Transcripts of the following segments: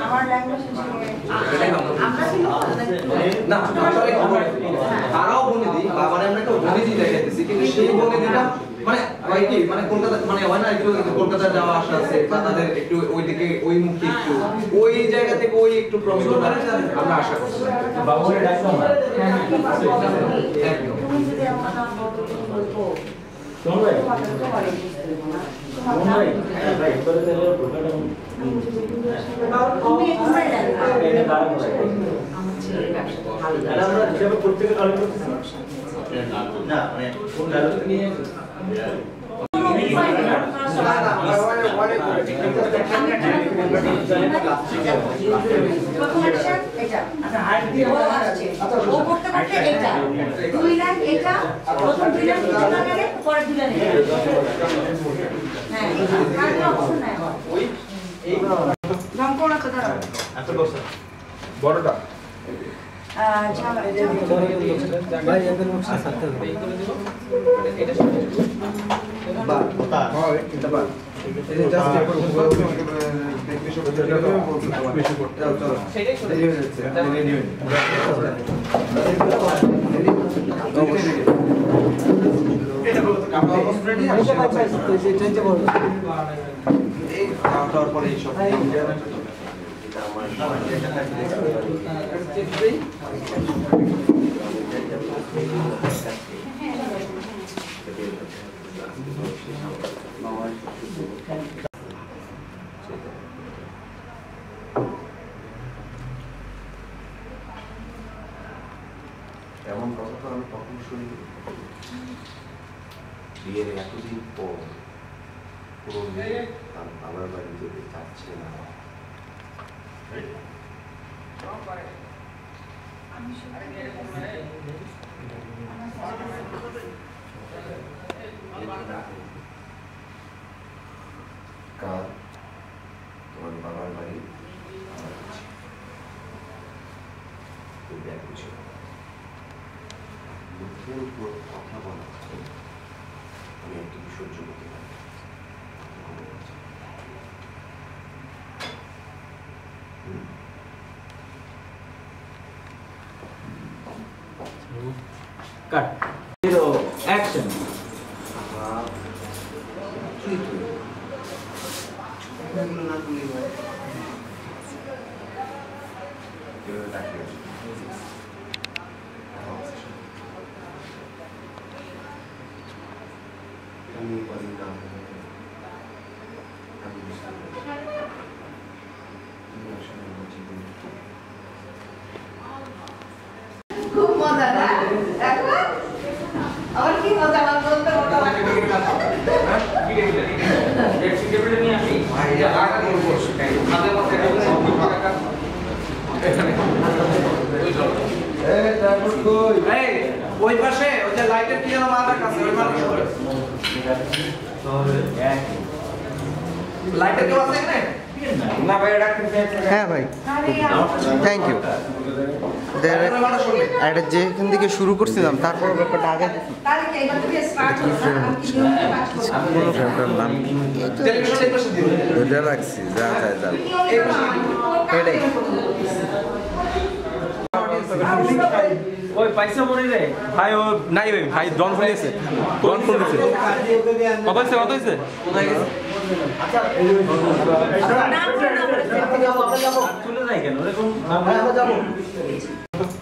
আমার ল্যাঙ্গুয়েজ না তারাও বনেদি মানে আমরা একটা বনেদি দেখাইতেছি কিন্তু সেই বনেদিটা মানে হয় কি মানে কলকাতা মানে হয় না একটু কলকাতা যাওয়া আসা আছে বা তাদের একটু ওইদিকে ওই মুখে একটু ওই জায়গা থেকে ওই একটু প্রমিত আমরা আশা করছি বাবুরে ডাকলাম একদম শোন ভাই ভাই করে দিলে প্রোগ্রাম তুমি একটু করে দেন এটা দাঁড়া করে আমার ছেলে ব্যবসা ভালো এটা আমরা হিসাবে প্রত্যেকটা কালেক্ট করতেছি না মানে কোন ডায়লগ নিয়ে প্রথম অ্যাকশন এটা ও করতে করতে এটা দুই লাইন এটা প্রথম দুই লাইন কিছু না গেলে পরের দুই লাইন হ্যাঁ কাজের অপশন নাই ওই এই নাম কোন আছে দাঁড়াও আচ্ছা বস বড়টা ভাই এদের মুখে সাথে হবে এটা বা বতা হয় এটা বা এটা জাস্ট একবার বেশি করতে হবে বেশি করতে হবে চলো সেটাই দেরি হয়ে যাচ্ছে রেডি হয়ে এটা বলতে আমরা অলমোস্ট রেডি আছে এটাই যে বলবো এই খাওয়ার পরে এই সব এটা আমার এটা থাকলে এমন কথা তো আমি কখনো শুনিনি বিয়ের এতদিন পর পুরো আমার বাড়ি যেতে চাচ্ছে না কাল তোমার বাবার বাড়ি মুখের উপর কথা বলা আমি একটু সহ্য করতে পারি কাট হিরো অ্যাকশন না তুলি ভাই আমি পারি না আমি বুঝতে পারি তুমি আসলে আমার জীবনে খুব মজা না আমার কি মজা আমার বলতে মোটা ওই পাশে ওই যে লাইটের কি যেন মাথার কাছে ওই মানুষ লাইটের কেউ আছে এখানে না ভাই ডাক্তার হ্যাঁ ভাই থ্যাংক ইউ এটা যেখান থেকে শুরু করছিলাম তারপর ব্যাপারটা আগে তাহলে কি এইবার থেকে স্টার্ট কোনো ফ্রেমটার নাম টেলিভিশন এই পাশে দিও এটা রাখছি যা চাই যা এটাই ওই পয়সা মনে রে ভাই ও নাই ভাই ভাই ডন ফোন দিয়েছে ডন ফোন দিয়েছে কত হয়েছে কোথায় গেছে চলে যায় কেন এরকম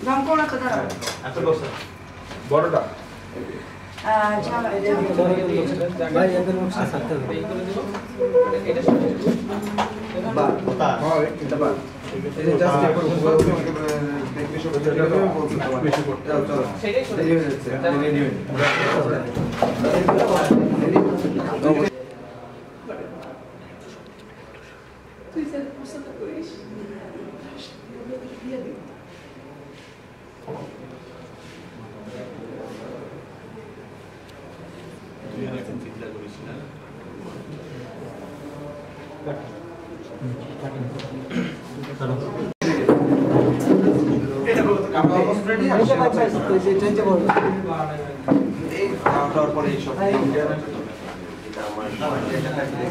নাম কোন আছে দাঁড়াও আচ্ছা বস বড়টা ভাই এদের মুখে সাথে হবে বা বতা হয় এটা বা এটা জাস্ট একবার বেশি করতে হবে বেশি করতে হবে চলো সেটাই দেরি হয়ে যাচ্ছে রেডি হয়ে তুই স্যার পছন্দ করিস তুই এখন চিন্তা করিস না এটা বলতে আমরা অলমোস্ট রেডি আছে এটাই যে বলবো এই খাওয়ার পরে এই সব এটা আমার এটা থাকলে